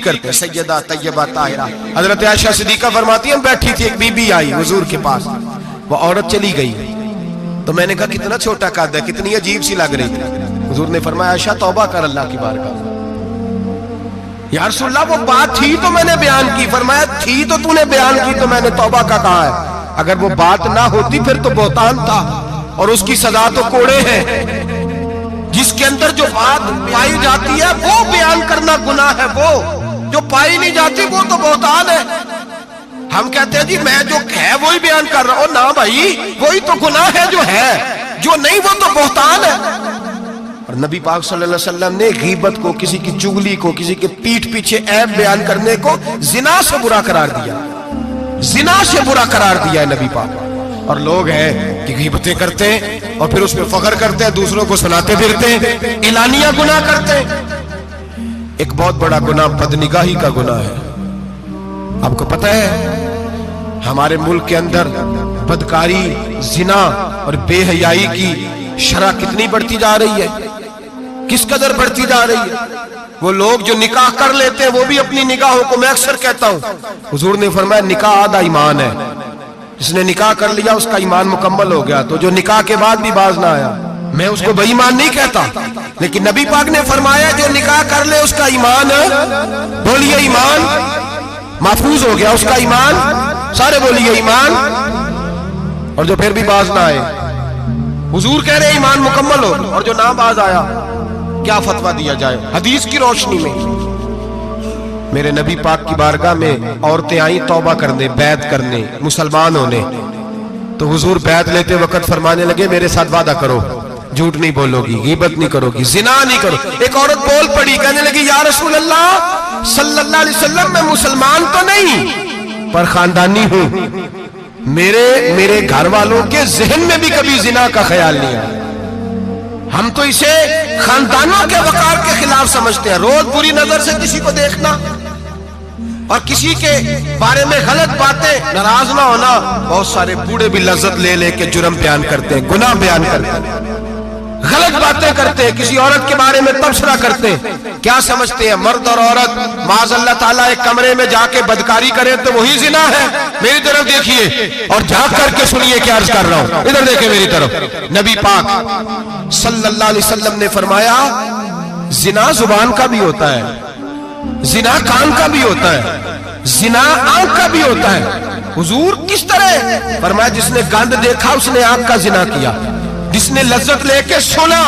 کرتے ہیں، سیدہ طیبہ طاہرہ۔ حضرت عائشہ صدیقہ فرماتی ہیں بیٹھی تھی، ایک بی بی آئی حضور کے پاس، وہ عورت چلی گئی تو میں نے کہا کتنا چھوٹا قد ہے، کتنی عجیب سی لگ رہی تھی۔ حضور نے فرمایا عائشہ توبہ کر اللہ کی بارگاہ میں۔ یا رسول اللہ وہ بات تھی تو میں نے بیان کی۔ فرمایا تھی تو تو نے بیان کی تو میں نے توبہ کا کہا ہے، اگر وہ بات نہ ہوتی پھر تو بہتان تھا، اور اس کی سزا تو کوڑے ہیں۔ جس کے اندر جو بات پائی جاتی ہے وہ بیان کرنا گناہ ہے، وہ جو پائی نہیں جاتی وہ تو بہتان ہے۔ ہم کہتے ہیں جی میں جو ہے وہی بیان کر رہا ہوں، نہ بھائی وہی تو گناہ ہے جو ہے، جو نہیں وہ تو بہتان ہے۔ اور نبی پاک صلی اللہ علیہ وسلم نے غیبت کو، کسی کی چغلی کو، کسی کے پیٹھ پیچھے عیب بیان کرنے کو زنا سے برا قرار دیا، زنا سے برا قرار دیا ہے نبی پاک۔ اور لوگ ہیں کہ غیبتیں کرتے ہیں اور پھر اس پہ فخر کرتے ہیں، دوسروں کو سناتے پھرتے ہیں، اعلانیہ گناہ کرتے ہیں۔ ایک بہت بڑا گناہ بدنگاہی کا گناہ ہے۔ آپ کو پتہ ہے ہمارے ملک کے اندر بدکاری، زنا اور بے حیائی کی شرح کتنی بڑھتی جا رہی ہے، کس قدر بڑھتی جا رہی ہے۔ وہ لوگ جو نکاح کر لیتے ہیں وہ بھی اپنی نگاہوں کو، میں اکثر کہتا ہوں حضور نے فرمایا نکاح آدھا ایمان ہے، جس نے نکاح کر لیا اس کا ایمان مکمل ہو گیا، تو جو نکاح کے بعد بھی باز نہ آیا میں اس کو بے ایمان نہیں کہتا، لیکن نبی پاک نے فرمایا جو نکاح کر لے اس کا ایمان، بولیے ایمان محفوظ ہو گیا، اس کا ایمان، سارے بولیے ایمان، اور جو پھر بھی باز نہ آئے حضور کہہ رہے ایمان مکمل ہو، اور جو نہ باز آیا کیا فتویٰ دیا جائے حدیث کی روشنی میں۔ میرے نبی پاک کی بارگاہ میں عورتیں آئیں توبہ کرنے، بیعت کرنے، مسلمان ہونے، تو حضور بیعت لیتے وقت فرمانے لگے میرے ساتھ وعدہ کرو جھوٹ نہیں بولو گی، غیبت نہیں کرو گی، زنا نہیں کرو۔ ایک عورت بول پڑی، کہنے لگی یا رسول اللہ صلی اللہ علیہ وسلم میں مسلمان تو نہیں پر خاندانی ہوں، میرے گھر والوں کے ذہن میں بھی کبھی زنا کا خیال نہیں آیا، ہم تو اسے خاندانوں کے وقار کے خلاف سمجھتے ہیں۔ روز بری نظر سے کسی کو دیکھنا اور کسی کے بارے میں غلط باتیں، ناراض نہ ہونا، بہت سارے بوڑھے بھی لذت لے لے کے جرم بیان کرتے ہیں، گناہ بیان کرتے ہیں، غلط باتیں کرتے ہیں، کسی عورت کے بارے میں تبصرہ کرتے ہیں۔ کیا سمجھتے ہیں مرد اور عورت معاذ اللہ تعالیٰ ایک کمرے میں جا کے بدکاری کرے تو وہی زنا ہے؟ میری طرف دیکھیے اور جھانک کر کے سنیے کیا عرض کر رہا ہوں، ادھر دیکھیں میری طرف۔ نبی پاک صلی اللہ علیہ وسلم نے فرمایا زنا زبان کا بھی ہوتا ہے، زنا کان کا بھی ہوتا ہے، زنا آنکھ کا بھی ہوتا ہے۔ حضور کس طرح فرمایا جس نے گند دیکھا اس نے آنکھ کا زنا کیا، جس نے لذت لے کے سنا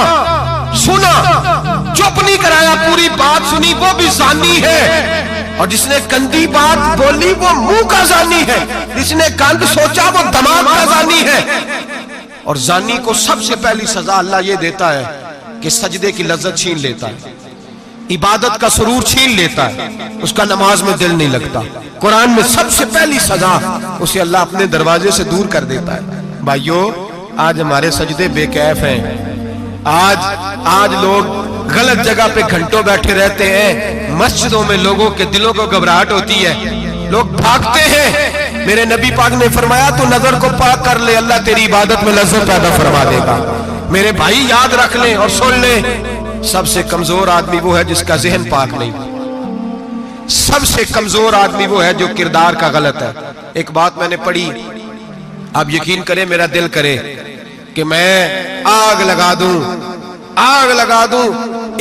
چپ نہیں کرایا، پوری بات سنی، وہ بھی زانی ہے، اور جس نے گندی بات بولی وہ منہ کا زانی ہے، جس نے گند سوچا وہ دماغ کا زانی ہے۔ اور زانی کو سب سے پہلی سزا اللہ یہ دیتا ہے کہ سجدے کی لذت چھین لیتا ہے، عبادت کا سرور چھین لیتا ہے، اس کا نماز میں دل نہیں لگتا۔ قرآن میں سب سے پہلی سزا اسے اللہ اپنے دروازے سے دور کر دیتا ہے۔ بھائیو آج ہمارے سجدے بے کیف ہیں، آج لوگ غلط جگہ پہ گھنٹوں بیٹھے رہتے ہیں، مسجدوں میں لوگوں کے دلوں کو گھبراہٹ ہوتی ہے، لوگ بھاگتے ہیں۔ میرے نبی پاک نے فرمایا تو نظر کو پاک کر لے، اللہ تیری عبادت میں لذت پیدا فرما دے گا۔ میرے بھائی یاد رکھ لیں اور سن لیں، سب سے کمزور آدمی وہ ہے جس کا ذہن پاک نہیں، سب سے کمزور آدمی وہ ہے جو کردار کا غلط ہے۔ ایک بات میں نے پڑھی، آپ یقین کریں میرا دل کرے کہ میں آگ لگا دوں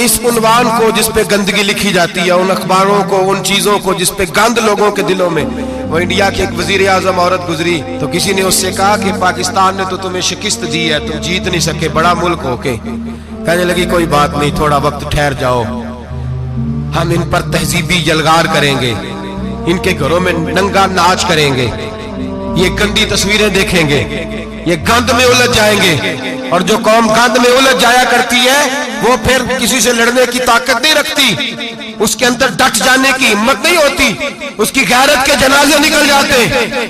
اس عنوان کو جس پہ گندگی لکھی جاتی ہے، ان اخباروں کو، ان چیزوں کو جس پہ گند لوگوں کے دلوں میں۔ وہ انڈیا کی ایک وزیر اعظم عورت گزری تو کسی نے اس سے کہا کہ پاکستان نے تو تمہیں شکست دی ہے، تم جیت نہیں سکے بڑا ملک ہو کے۔ کہنے لگی کوئی بات نہیں، تھوڑا وقت ٹھہر جاؤ، ہم ان پر تہذیبی یلغار کریں گے، ان کے گھروں میں ننگا ناچ کریں گے، یہ گندی تصویریں دیکھیں گے، یہ گند میں الجھ جائیں گے۔ اور جو قوم گند میں الجھ جایا کرتی ہے وہ پھر کسی سے لڑنے کی طاقت نہیں رکھتی، اس کے اندر ڈٹ جانے کی ہمت نہیں ہوتی، اس کی غیرت کے جنازے نکل جاتے ہیں۔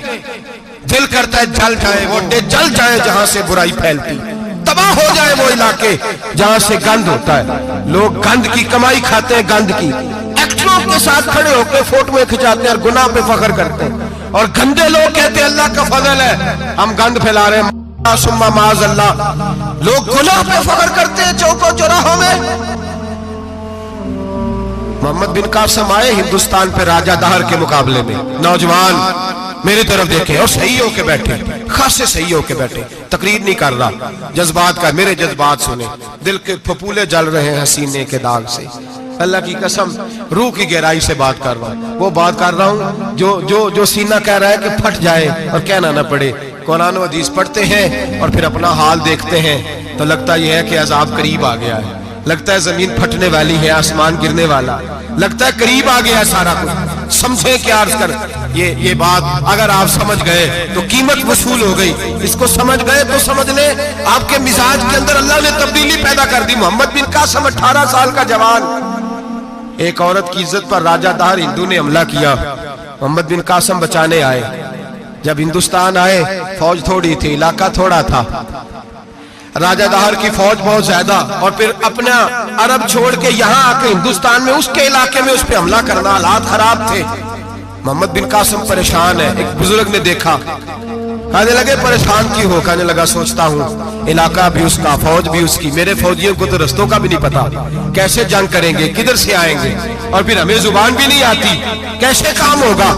دل کرتا ہے جل جائے وہ جل جائے جہاں سے برائی پھیلتی، تباہ ہو جائے وہ علاقے جہاں سے گند ہوتا ہے۔ لوگ گند کی کمائی کھاتے ہیں، گند کی ایکٹروں کے ساتھ کھڑے ہو کے فوٹویں کھچاتے ہیں اور گناہ پہ فخر کرتے ہیں، اور گندے لوگ کہتے ہیں اللہ کا فضل ہے ہم گند پھیلا رہے ہیں، ثم معاذ اللہ۔ لوگ گناہ پہ فخر کرتے ہیں چوکوں چوراہوں میں، محمد بن قاسم آئے ہندوستان پہ راجہ دہر کے مقابلے میں، نوجوان میری طرف دیکھیں اور صحیح ہو کے بیٹھے، خاصے صحیح ہو کے بیٹھے، تقریر نہیں کر رہا، جذبات کا، میرے جذبات سنیں، دل کے پھپولے جل رہے ہیں سینے کے داغ سے، اللہ کی قسم روح کی گہرائی سے بات کر رہا ہوں، وہ بات کر رہا ہوں جو سینہ کہہ رہا ہے کہ پھٹ جائے اور کہنا نہ پڑے۔ قرآن و حدیث پڑھتے ہیں اور پھر اپنا حال دیکھتے ہیں تو لگتا یہ ہے کہ عذاب قریب آ گیا ہے، لگتا ہے زمین پھٹنے والی ہے، آسمان گرنے والا، لگتا ہے قریب آ گیا ہے سارا کچھ۔ سمجھے کیا عرض کر، یہ بات اگر آپ سمجھ گئے تو قیمت وصول ہو گئی، اس کو سمجھ گئے تو سمجھ لیں آپ کے مزاج کے اندر اللہ نے تبدیلی پیدا کر دی۔ محمد بن قاسم 18 سال کا جوان، ایک عورت کی عزت پر راجہ دہر ہندو نے حملہ کیا، محمد بن قاسم بچانے آئے۔ جب ہندوستان آئے فوج تھوڑی تھی، علاقہ تھوڑا تھا، راجہ دہر کی فوج بہت زیادہ، اور پھر اپنا عرب چھوڑ کے یہاں آ کے ہندوستان میں اس کے علاقے میں اس پہ حملہ کرنا، حالات خراب تھے۔ محمد بن قاسم پریشان ہے، ایک بزرگ نے دیکھا، کہنے لگے پریشان کی ہو؟ کہنے لگا سوچتا ہوں علاقہ بھی اس کا، فوج بھی اس کی، میرے فوجیوں کو تو رستوں کا بھی نہیں پتا، کیسے جنگ کریں گے، کدھر سے آئیں گے، اور پھر ہمیں زبان بھی نہیں آتی، کیسے کام ہوگا،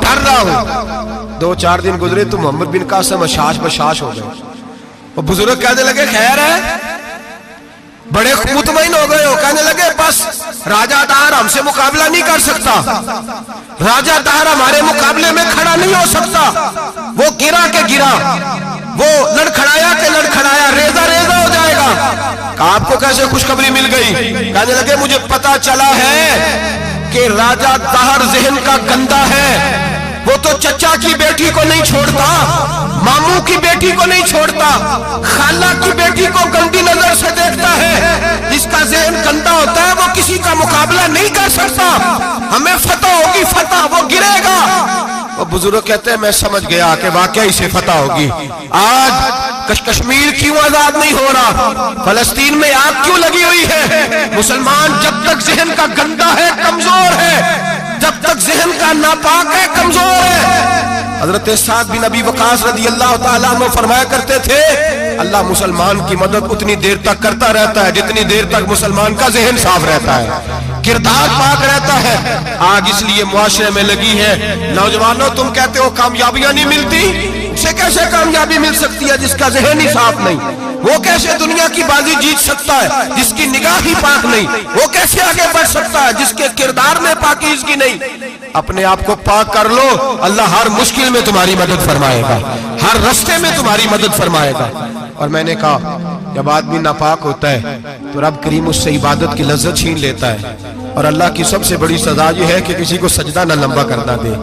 ڈر رہا ہوں۔ 2-4 دن گزرے تو محمد بن قاسم اشاش بشاش ہو گئے، وہ بزرگ کہنے لگے خیر ہے، بڑے مطمئن ہو گئے ہو، کہنے لگے بس راجہ دہر ہم سے مقابلہ نہیں کر سکتا، راجہ دہر ہمارے مقابلے میں کھڑا نہیں ہو سکتا، وہ گرا کے گرا، وہ لڑکھڑایا کے لڑکھڑایا، ریزہ ریزہ ہو جائے گا۔ آپ کو کیسے خوشخبری مل گئی؟ کہنے لگے مجھے پتا چلا ہے کہ راجہ دہر ذہن کا گندا ہے، وہ تو چچا کی بیٹی کو نہیں چھوڑتا، ماموں کی بیٹی کو نہیں چھوڑتا، خالہ کی بیٹی کو گندی نظر سے دیکھتا ہے، جس کا ذہن گندا ہوتا ہے وہ کسی کا مقابلہ نہیں کر سکتا، ہمیں فتح ہوگی، فتح، وہ گرے گا۔ وہ بزرگ کہتے ہیں میں سمجھ گیا کہ واقعی سے فتح ہوگی۔ آج کشمیر کیوں آزاد نہیں ہو رہا، فلسطین میں آگ کیوں لگی ہوئی ہے؟ مسلمان جب تک ذہن کا گندا ہے کمزور ہے، جب تک ذہن کا ناپاک ہے کمزور ہے۔ حضرت سعد بن ابی وقاص رضی اللہ تعالیٰ عنہ فرمایا کرتے تھے اللہ مسلمان کی مدد اتنی دیر تک کرتا رہتا ہے جتنی دیر تک مسلمان کا ذہن صاف رہتا ہے، کردار پاک رہتا ہے۔ آگ اس لیے معاشرے میں لگی ہے، نوجوانوں تم کہتے ہو کامیابیاں نہیں ملتی، اسے کیسے کامیابی مل سکتی ہے جس کا ذہن ہی صاف نہیں؟ وہ کیسے دنیا کی بازی جیت سکتا ہے جس کی نگاہ ہی پاک نہیں؟ وہ کیسے آگے بڑھ سکتا ہے جس کے کردار میں پاکیزگی نہیں؟ اپنے آپ کو پاک کر لو، اللہ ہر مشکل میں تمہاری مدد فرمائے گا، ہر رستے میں تمہاری مدد فرمائے گا۔ اور میں نے کہا جب آدمی ناپاک ہوتا ہے تو رب کریم اس سے عبادت کی لذت چھین لیتا ہے، اور اللہ کی سب سے بڑی سزا یہ ہے کہ کسی کو سجدہ نہ لمبا کرنا دے۔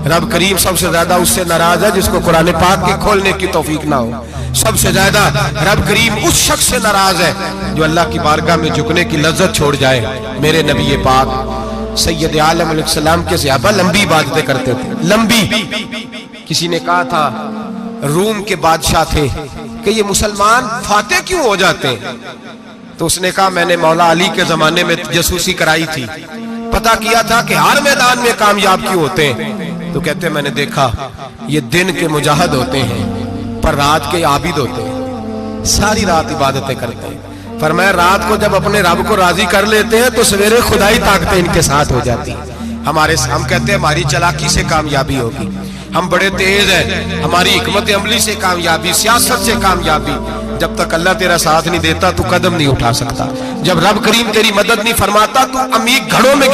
رب کریم سب سے زیادہ اس سے ناراض ہے جس کو قرآن پاک کے کھولنے کی توفیق نہ ہو، سب سے زیادہ رب کریم اس شخص سے ناراض ہے جو اللہ کی بارگاہ میں جھکنے کی لذت چھوڑ جائے۔ میرے نبی پاک سید عالم علیہ السلام کے صحابہ لمبی عبادتیں کرتے تھے، لمبی۔ کسی نے کہا تھا روم کے بادشاہ تھے کہ یہ مسلمان فاتح کیوں ہو جاتے ہیں؟ تو اس نے کہا میں نے مولا علی کے زمانے میں جاسوسی کرائی تھی، پتا کیا تھا کہ ہر میدان میں کامیاب کیوں ہوتے ہیں۔ تو کہتے ہیں میں نے دیکھا یہ دن کے مجاہد ہوتے ہیں پر رات کے عابد ہوتے ہیں، ساری رات عبادتیں کرتے ہیں۔ فرمایا رات کو جب اپنے رب کو راضی کر لیتے ہیں تو سویرے خدائی طاقتیں ان کے ساتھ ہو جاتی ہیں۔ ہم کہتے ہیں ہماری چلاکی سے کامیابی ہوگی، ہم بڑے تیز ہیں، ہماری حکمت عملی سے کامیابی، سیاست سے کامیابی۔ جب تک اللہ تیرا ساتھ نہیں دیتا تو قدم نہیں اٹھا سکتا، جب رب کریم تیری مدد نہیں فرماتا تو عمیق گھڑوں میں